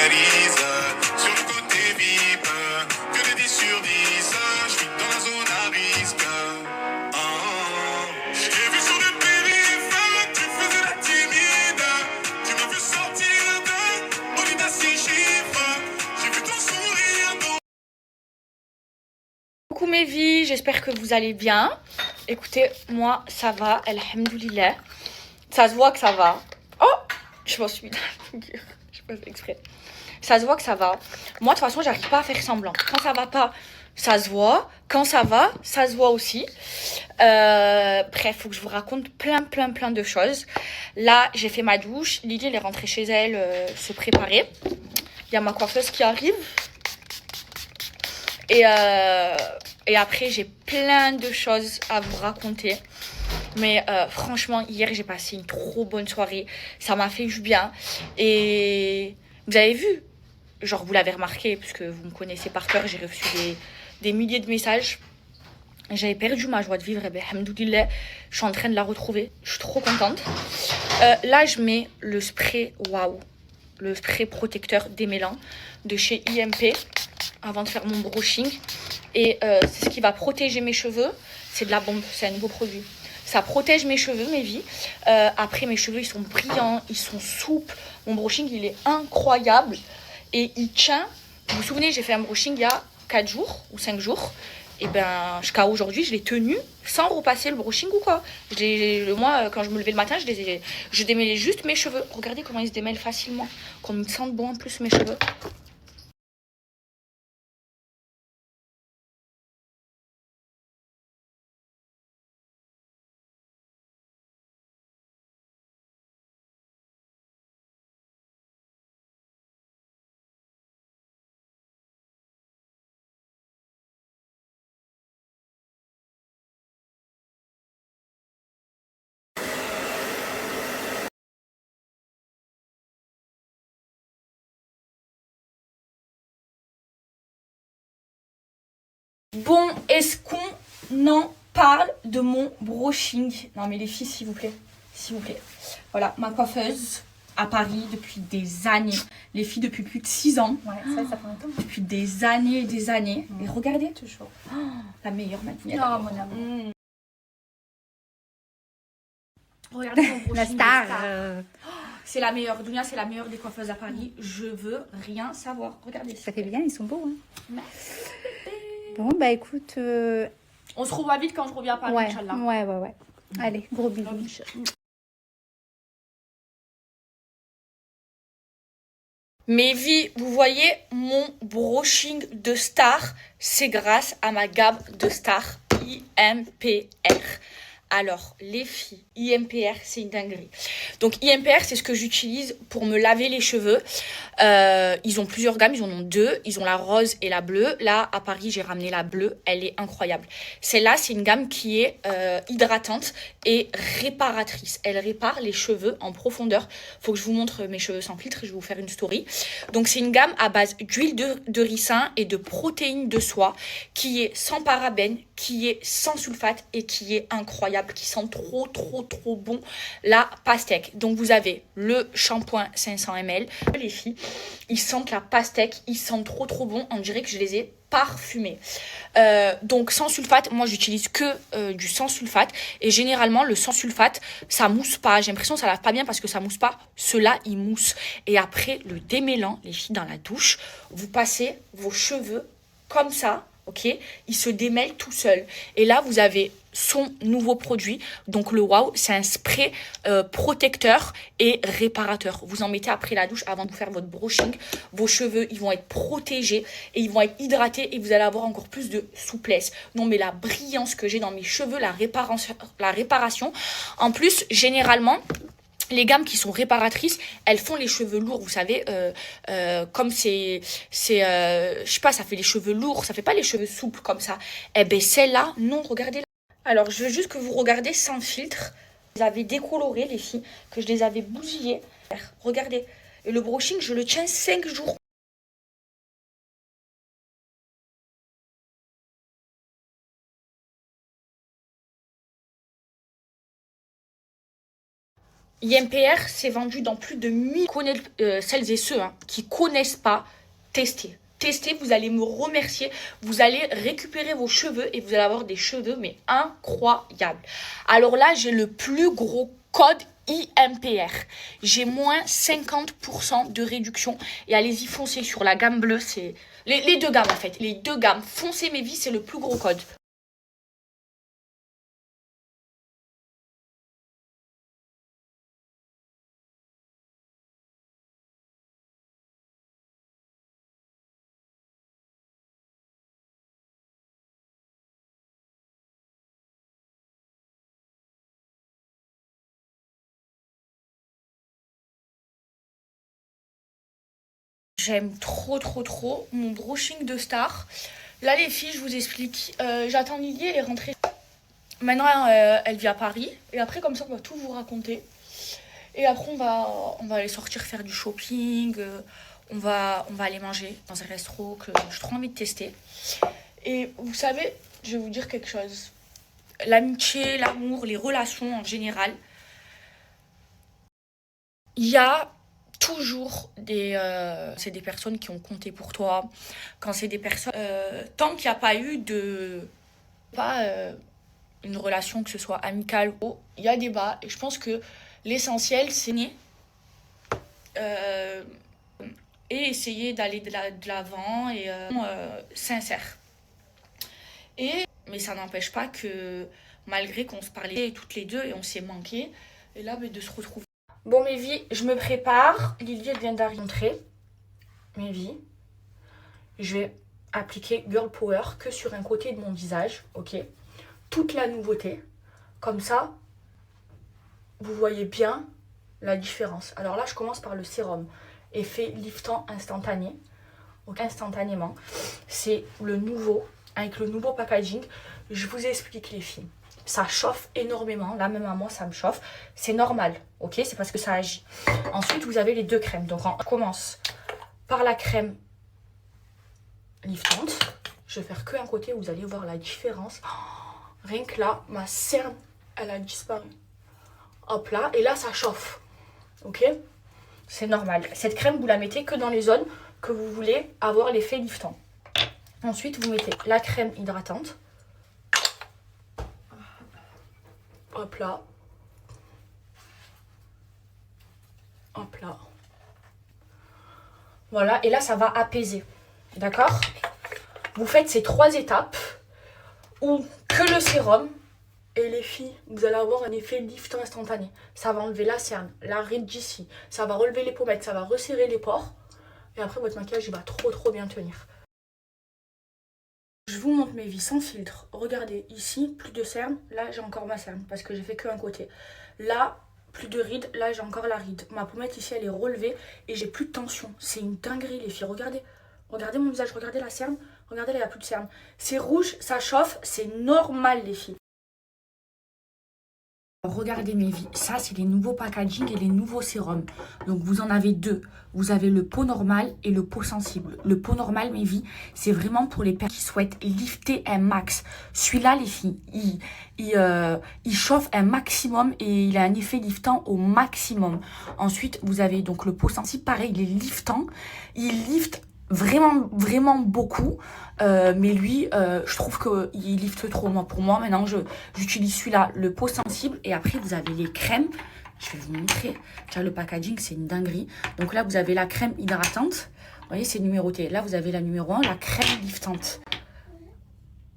focalise sur le côté VIP. Que de 10 sur 10, je suis dans la zone à risque. J'ai vu sur le périph', tu faisais la timide. Tu m'as vu sortir de au lieu d'un 6 chiffres. J'ai vu ton sourire. Coucou mes vies, j'espère que vous allez bien. Écoutez, moi ça va, alhamdoulilah. Ça se voit que ça va. Oh, je m'en suis mis dans la figure. Je pas fait exprès. Ça se voit que ça va. Moi de toute façon, j'arrive pas à faire semblant. Quand ça va pas, ça se voit. Quand ça va, ça se voit aussi. Bref, faut que je vous raconte plein de choses. Là, j'ai fait ma douche. Lily, elle est rentrée chez elle se préparer. Il y a ma coiffeuse qui arrive. Et après, j'ai plein de choses à vous raconter. Mais franchement, hier, j'ai passé une trop bonne soirée. Ça m'a fait du bien. Et vous avez vu, genre vous l'avez remarqué, puisque vous me connaissez par cœur, j'ai reçu des milliers de messages. J'avais perdu ma joie de vivre. Et bien, alhamdoulilah, je suis en train de la retrouver. Je suis trop contente. Là, je mets le spray, waouh, le spray protecteur démêlant de chez IMP avant de faire mon brushing. Et c'est ce qui va protéger mes cheveux. C'est de la bombe, c'est un nouveau produit. Ça protège mes cheveux, mes vies. Après, mes cheveux, ils sont brillants, ils sont souples. Mon brushing, il est incroyable. Et il tient. Vous vous souvenez, j'ai fait un brushing il y a 4 jours ou 5 jours. Et ben, jusqu'à aujourd'hui, je l'ai tenu sans repasser le brushing ou quoi. Moi, quand je me levais le matin, je démêlais juste mes cheveux. Regardez comment ils se démêlent facilement. Comme ils sentent bon en plus, mes cheveux. Bon, est-ce qu'on en parle de mon brushing? Non mais les filles, s'il vous plaît. S'il vous plaît. Voilà, ma coiffeuse à Paris depuis des années. Les filles depuis plus de 6 ans. Ouais, ça fait longtemps. Depuis des années et des années. Et regardez. Toujours. Oh, la meilleure matinée. Non, mon amour. Regardez mon brushing. La star. C'est la meilleure. Dunia, c'est la meilleure des coiffeuses à Paris. Je veux rien savoir. Regardez. Ça fait bien, ils sont beaux. Hein. Merci. Bon, bah écoute. On se revoit vite quand je reviens à Paris, Ouais, Inch'Allah. ouais. Allez, gros bisous. Mes vies, vous voyez mon brushing de star, c'est grâce à ma gamme de star IMPR. Alors, les filles, IMPR, c'est une dinguerie. Donc, IMPR, c'est ce que j'utilise pour me laver les cheveux. Ils ont plusieurs gammes, ils en ont 2. Ils ont la rose et la bleue. Là, à Paris, j'ai ramené la bleue. Elle est incroyable. Celle-là, c'est une gamme qui est hydratante et réparatrice. Elle répare les cheveux en profondeur. Faut que je vous montre mes cheveux sans filtre. Je vais vous faire une story. Donc, c'est une gamme à base d'huile de ricin et de protéines de soie qui est sans parabènes, qui est sans sulfate et qui est incroyable, qui sent trop bon la pastèque. Donc vous avez le shampoing 500 ml. Les filles, ils sentent la pastèque, ils sentent trop bon. On dirait que je les ai parfumés. Donc sans sulfate, moi j'utilise que du sans sulfate. Et généralement le sans sulfate, ça mousse pas. J'ai l'impression que ça lave pas bien parce que ça mousse pas. Ceux-là, ils moussent. Et après le démêlant, les filles, dans la douche, vous passez vos cheveux comme ça. Ok, il se démêle tout seul. Et là, vous avez son nouveau produit. Donc le Wow, c'est un spray protecteur et réparateur. Vous en mettez après la douche avant de vous faire votre brushing. Vos cheveux, ils vont être protégés et ils vont être hydratés et vous allez avoir encore plus de souplesse. Non mais la brillance que j'ai dans mes cheveux, la réparation. En plus, généralement, les gammes qui sont réparatrices, elles font les cheveux lourds, vous savez, comme je sais pas, ça fait les cheveux lourds, ça fait pas les cheveux souples comme ça. Eh ben celle-là, non, regardez. Alors, je veux juste que vous regardez sans filtre. Je les avais décolorées, les filles, que je les avais bousillées. Regardez. Et le brushing, je le tiens 5 jours. IMPR, c'est vendu dans plus de 1000. Celles et ceux qui connaissent pas, testez. Testez, vous allez me remercier. Vous allez récupérer vos cheveux et vous allez avoir des cheveux, mais incroyables. Alors là, j'ai le plus gros code IMPR. J'ai moins 50% de réduction. Et allez-y, foncez sur la gamme bleue. C'est les deux gammes en fait. Les deux gammes. Foncez mes vies, c'est le plus gros code. J'aime trop mon brushing de star. Là les filles, je vous explique. J'attends Lily, elle est rentrée. Maintenant elle vit à Paris. Et après comme ça on va tout vous raconter. Et après on va aller sortir faire du shopping. On va aller manger dans un resto que j'ai trop envie de tester. Et vous savez, je vais vous dire quelque chose. L'amitié, l'amour, les relations en général. Il y a toujours c'est des personnes qui ont compté pour toi. Quand c'est des personnes tant qu'il n'y a pas eu une relation, que ce soit amicale ou il y a débat. Et je pense que l'essentiel c'est et essayer d'aller de l'avant et sincère. Mais ça n'empêche pas que malgré qu'on se parlait toutes les deux et on s'est manqué, et là de se retrouver. Bon mes vies, je me prépare. Lily elle vient d'arriver. Mes vies, je vais appliquer Girl Power que sur un côté de mon visage, ok. Toute la nouveauté, comme ça, vous voyez bien la différence. Alors là, je commence par le sérum, effet liftant instantané, donc instantanément. C'est le nouveau, avec le nouveau packaging. Je vous explique les filles. Ça chauffe énormément, là même à moi ça me chauffe. C'est normal, ok, c'est parce que ça agit. Ensuite, vous avez les deux crèmes. Donc on commence par la crème liftante. Je vais faire que un côté, vous allez voir la différence. Rien que là, ma cerne, elle a disparu. Hop là, et là ça chauffe, ok. C'est normal. Cette crème, vous la mettez que dans les zones que vous voulez avoir l'effet liftant. Ensuite, vous mettez la crème hydratante. Hop là. Hop là. Voilà, et là, ça va apaiser. D'accord? Vous faites ces 3 étapes où que le sérum. Et les filles, vous allez avoir un effet liftant instantané. Ça va enlever la cerne, la ride d'ici. Ça va relever les pommettes, ça va resserrer les pores. Et après, votre maquillage, il va trop bien tenir. Je vous montre mes vies sans filtre. Regardez, ici, plus de cerne. Là, j'ai encore ma cerne parce que j'ai fait qu'un côté. Là, plus de rides. Là, j'ai encore la ride. Ma pommette ici, elle est relevée et j'ai plus de tension. C'est une dinguerie, les filles. Regardez. Regardez mon visage. Regardez la cerne. Regardez, là, il n'y a plus de cerne. C'est rouge, ça chauffe. C'est normal, les filles. Regardez mes vies, ça c'est les nouveaux packaging et les nouveaux sérums. Donc vous en avez deux. Vous avez le pot normal et le pot sensible. Le pot normal, mes vies, c'est vraiment pour les personnes qui souhaitent lifter un max. Celui-là, les filles, il chauffe un maximum et il a un effet liftant au maximum. Ensuite, vous avez donc le pot sensible, pareil, il est liftant. Il lifte vraiment beaucoup, mais lui je trouve qu'il lifte trop. Pour moi maintenant j'utilise celui-là, le pot sensible. Et après vous avez les crèmes, je vais vous montrer. Déjà, le packaging c'est une dinguerie. Donc là vous avez la crème hydratante, vous voyez c'est numéroté. Là vous avez la numéro 1, la crème liftante.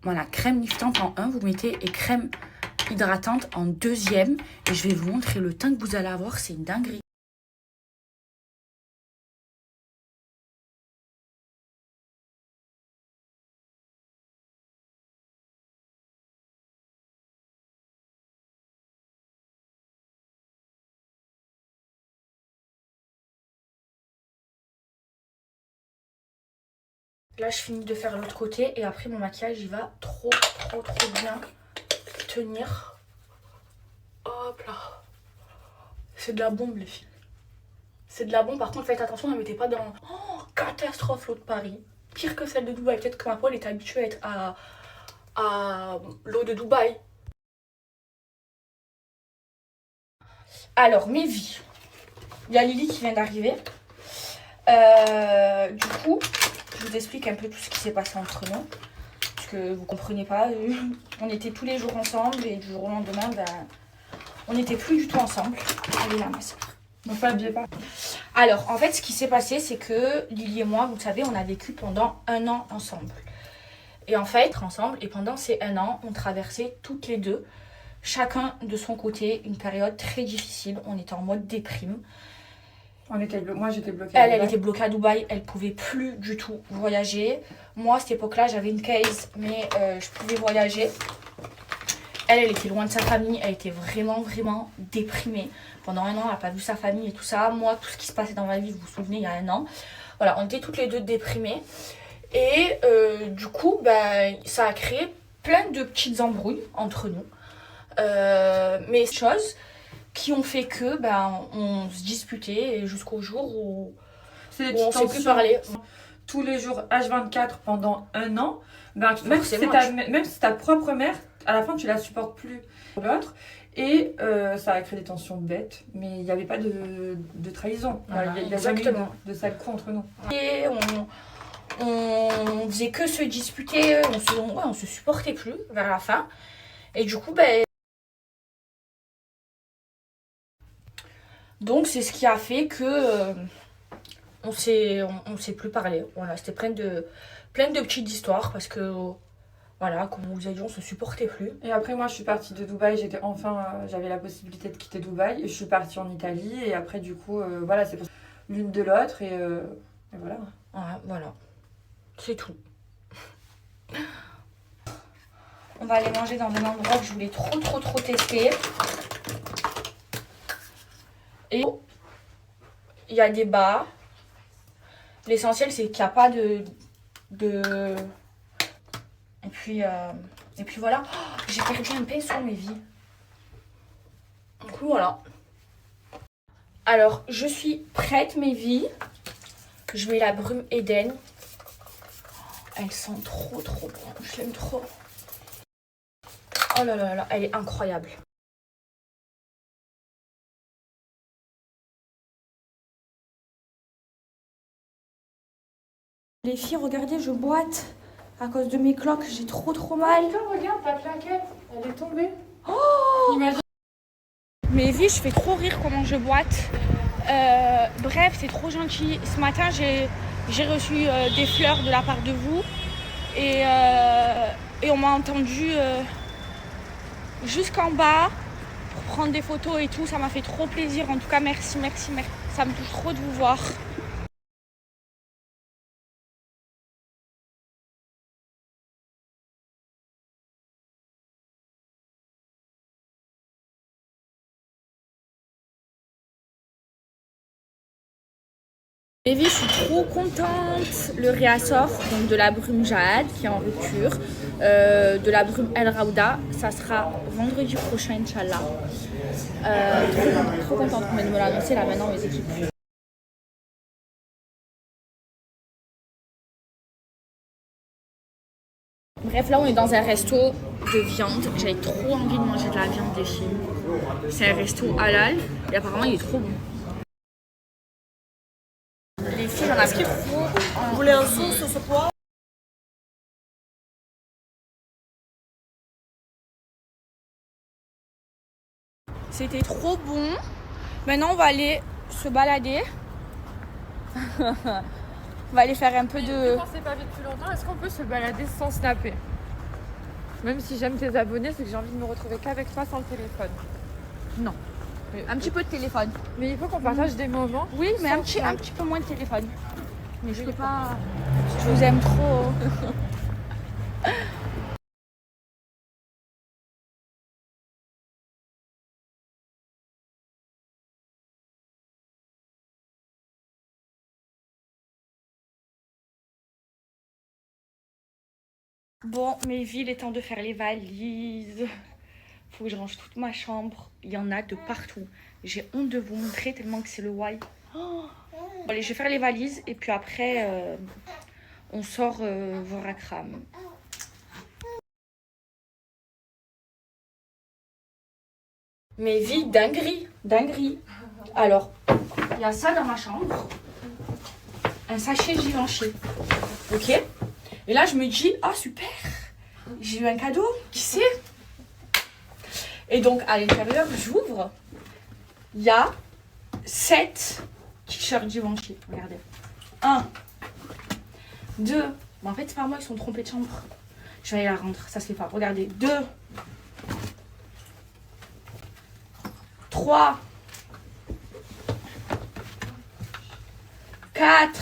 Voilà, crème liftante en 1 vous mettez, et crème hydratante en 2e. Et je vais vous montrer le teint que vous allez avoir, c'est une dinguerie. Là, je finis de faire l'autre côté et après mon maquillage, il va trop bien tenir. Hop là. C'est de la bombe, les filles. C'est de la bombe. Par contre, faites attention, ne mettez pas dans... Oh, catastrophe, l'eau de Paris. Pire que celle de Dubaï. Peut-être que ma peau est habituée à être à l'eau de Dubaï. Alors, mes vies. Il y a Lily qui vient d'arriver. Du coup, je vous explique un peu tout ce qui s'est passé entre nous. Parce que vous comprenez pas. On était tous les jours ensemble et du jour au lendemain, ben, on n'était plus du tout ensemble. Allez là, ma soeur. Ne t'habillez pas. Alors, en fait, ce qui s'est passé, c'est que Lily et moi, vous le savez, on a vécu pendant 1 an ensemble. Et en fait, ensemble, et pendant ces 1 an, on traversait toutes les deux, chacun de son côté, une période très difficile. On était en mode déprime. Moi, j'étais bloquée. Elle était bloquée à Dubaï, elle pouvait plus du tout voyager. Moi, à cette époque-là, j'avais une case, mais je pouvais voyager. Elle était loin de sa famille, elle était vraiment, vraiment déprimée. Pendant 1 an, elle n'a pas vu sa famille et tout ça. Moi, tout ce qui se passait dans ma vie, vous vous souvenez, il y a 1 an. Voilà, on était toutes les deux déprimées. Et du coup, ben, ça a créé plein de petites embrouilles entre nous. Mais choses qui ont fait que ben, on se disputait jusqu'au jour où on ne s'est plus parlé. Tous les jours, H24 pendant 1 an. Ben, même si c'est ta propre mère, à la fin, tu la supportes plus l'autre. Et ça a créé des tensions bêtes. Mais il n'y avait pas de trahison. Voilà, il y a jamais eu de sale coup entre nous. Et on faisait que se disputer, on se supportait plus vers la fin. Et du coup, ben... Donc, c'est ce qui a fait que on s'est plus parlé. Voilà, c'était plein de petites histoires parce que, voilà, comme on vous a dit, on se supportait plus. Et après, moi, je suis partie de Dubaï. J'avais la possibilité de quitter Dubaï. Et je suis partie en Italie. Et après, du coup, voilà, c'est l'une de l'autre. Et voilà. Ouais, voilà. C'est tout. On va aller manger dans un endroit que je voulais trop tester. Et il y a des bars. L'essentiel, c'est qu'il n'y a pas de... Et puis voilà. Oh, j'ai perdu un pinceau, mes vies. Du coup, voilà. Alors, je suis prête, mes vies. Je mets la brume Eden. Elle sent trop bon. Je l'aime trop. Oh là là là, elle est incroyable. Les filles, regardez, je boite à cause de mes cloques. J'ai trop mal. Regarde, ta plaquette, elle est tombée. Oh, imagine. Mes vies, je fais trop rire comment je boite. Bref, c'est trop gentil. Ce matin, j'ai reçu des fleurs de la part de vous. Et on m'a entendu jusqu'en bas pour prendre des photos et tout. Ça m'a fait trop plaisir. En tout cas, merci. Ça me touche trop de vous voir. Baby, je suis trop contente. Le réassort donc de la brume Jade qui est en rupture, de la brume El Raouda, ça sera vendredi prochain, Inch'Allah. Trop contente qu'on vienne me l'annoncer là maintenant, mes équipes. Bref, là on est dans un resto de viande. J'avais trop envie de manger de la viande des filles. C'est un resto halal et apparemment il est trop bon. Les filles, j'en ai trop. Vous voulez un sauce ce soir? C'était trop bon. Maintenant, on va aller se balader. On va aller faire un peu de... Quand c'est pas vu depuis longtemps, est-ce qu'on peut se balader sans snapper? Même si j'aime tes abonnés, c'est que j'ai envie de me retrouver qu'avec toi sans le téléphone. Non. Un petit peu de téléphone. Mais il faut qu'on partage des moments. Oui, mais un petit peu moins de téléphone. Mais je sais pas... Je vous aime trop. Bon, mes vies, il est temps de faire les valises. Faut que je range toute ma chambre. Il y en a de partout. J'ai honte de vous montrer tellement que c'est le why. Oh. Bon, allez, je vais faire les valises et puis après, on sort voir Akram. Mes vies, dinguerie. dinguerie. Alors, il y a ça dans ma chambre. Un sachet Givenchy. Ok. Et là, je me dis, ah super, j'ai eu un cadeau, qui sait? Et donc, à l'intérieur, j'ouvre. Il y a 7 t-shirts Givenchy. Regardez. 1, 2. Bon, en fait, c'est pas moi, ils sont trompés de chambre. Je vais aller la rendre, ça se fait pas. Regardez. 2, 3, 4.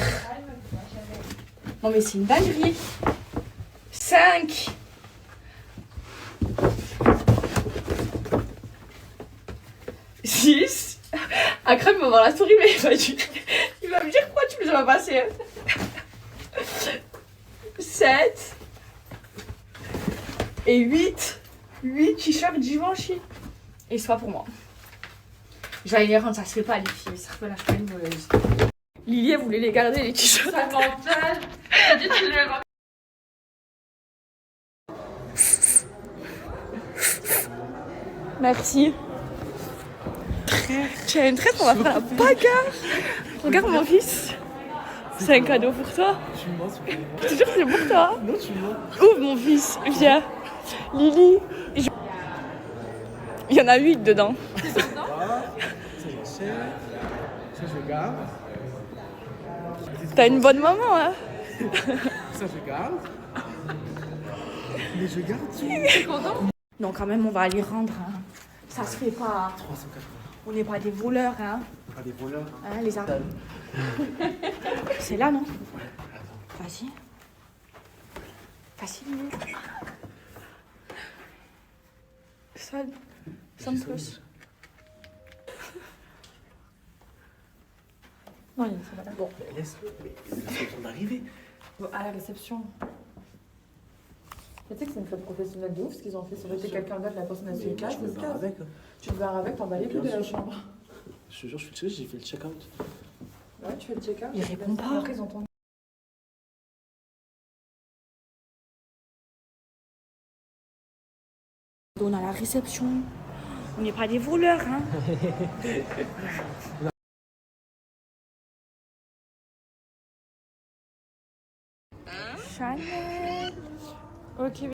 Non, mais c'est une dinguerie. 5. 6. Akram va voir la story, mais il va me dire pourquoi tu me les as pas passés. 7. Et 8. 8 t-shirts Givenchy. Et c'est pas pour moi. Je vais aller les rendre, ça se fait pas les filles. Ça fait la famille voleuse. Lily, elle voulait les garder les t-shirts. Ça mental. T'as dit tu les rends. Merci. Tu as une traite, on va faire la bagarre. Regarde mon fils. C'est un cadeau pour toi. Je te jure, c'est pour toi. Non, tu mens. Ouvre mon fils, viens. Lily. Il y en a 8 dedans. Ça j'achète, ça je garde. T'as une bonne maman, hein. Ça je garde. Mais je garde tout. Non, quand même, on va aller rendre. Hein. Ça se fait pas. 380. On n'est pas des voleurs, hein. Pas des voleurs. Hein, les armes. C'est là, non? Vas-y. Facile. Sonne plus. Non, ça va là. Bon. Laisse-le, mais laisse-le temps d'arriver. À la réception. Tu sais que c'est une fête professionnelle de ouf ce qu'ils ont fait. Ça aurait été quelqu'un d'autre, la personne a su une case. Je me barre avec. Tu te barres avec, t'en vas les plus de la chambre. Je te jure, je fais j'ai fait le check-out. Ouais, tu fais le check-out. Il répond pas. Après, ils ont ton... On a la réception. On n'est pas des voleurs, hein. Chanel. Ok.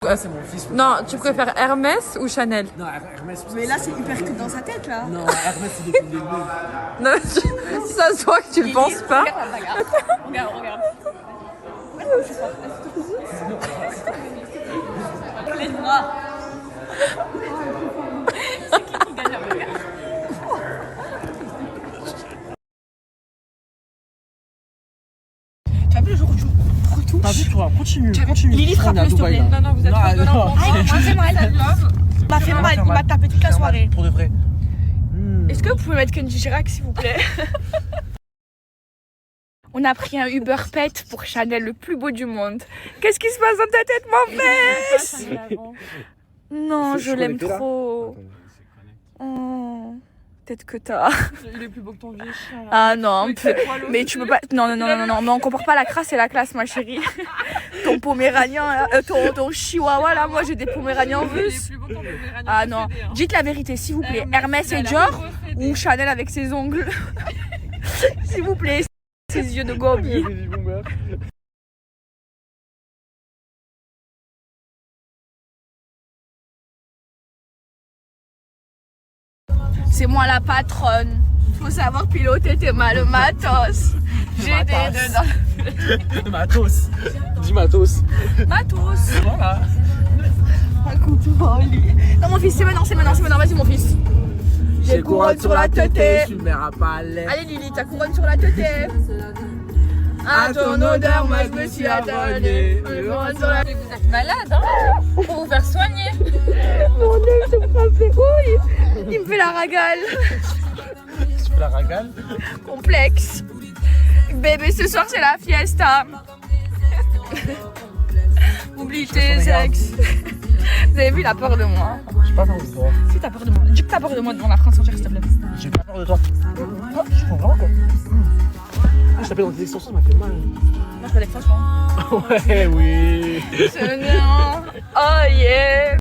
Ah, c'est mon fils. Non, tu préfères Hermès ou Chanel? Non, Hermès. Mais là, c'est hyper que dans sa tête, là. Non, Hermès, c'est depuis le début. Non, ça se voit que tu le penses pas. Regarde. Les bras. C'est qui gagne un regard? Tu as vu le jour où tu retouches? T'as vu, toi, continue. Lily, frappe-le, s'il te plaît. Non, vous êtes trop violents. Moi, c'est mal. Il m'a fait mal, il m'a tapé toute la soirée. Pour de vrai. Est-ce que vous pouvez mettre Kenji Girac, s'il vous plaît? On a pris un Uber Pet pour Chanel, le plus beau du monde. Qu'est-ce qui se passe dans ta tête, mon fils? Non, je l'aime trop. Oh, peut-être que t'as. Il est plus beau que ton vieux chien. Là. Ah non, mais tu peux pas. Non, mais on compare pas la crasse et la classe, ma chérie. Ton poméranien, là, ton chihuahua, là, moi j'ai des poméraniens russes. Il est plus beau que ton Poméranie. Ah non, dites la vérité, s'il vous plaît. Hermès et Dior ou Chanel avec ses ongles? S'il vous plaît, ses yeux de gobi. C'est moi la patronne. Faut savoir piloter tes le matos. J'ai des dedans. Matos. Dis matos. Matos. Voilà. Un coup de folie. Non mon fils, c'est maintenant. Vas-y mon fils. J'ai couronne sur la tête. Tu me verras pas à l'aise. Allez Lily, ta couronne sur la tête. À ton odeur, moi je me suis attendue. Couronne sur la tête. Vous êtes malade, hein? Pour vous faire soigner. Mon Dieu, je me frappe les couilles. Il me fait la ragale. Tu fais la ragale. Complexe. Bébé, ce soir c'est la fiesta. Oublie tes ex. Vous avez vu, il a peur de moi. J'ai pas peur de toi. Si t'as peur de moi, dis que t'as peur de moi devant la France entière, s'il te plaît. J'ai pas peur de toi. Oh, je comprends quoi. Je tapé dans tes extensions, ça m'a fait mal. Moi, je fais l'extension. Ouais, oui. Non. Oh yeah.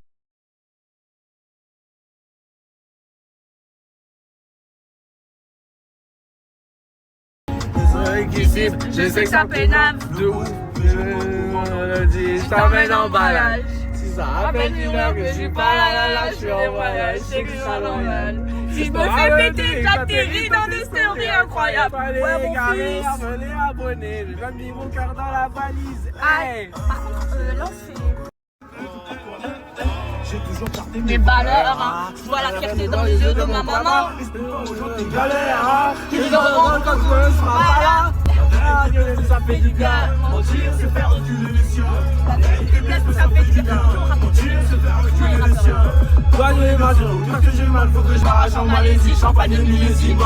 Je sais que ça pénale de ouf. Je t'emmène en balade. Si ça rappelle une heure que je suis pas là, je suis en voyage, je sais que ça normal. Si je me fais péter, j'atterris dans des stories incroyables. Ouais, mon fils. Venez abonner, j'ai même mis mon cœur dans la valise. Hey. Par contre, là, on fait... Mes valeurs, je vois la fierté dans les yeux de ma maman. Tes galères, qui me revendent quand je serai pas là. Ça fait du bien, mentir, c'est faire reculer les cieux. La vérité blesse, ça fait du bien. Mentir, c'est faire reculer les cieux. Soignez ma joie, parce que j'ai mal, faut que je m'arrache en Malaisie. Champagne et millésime,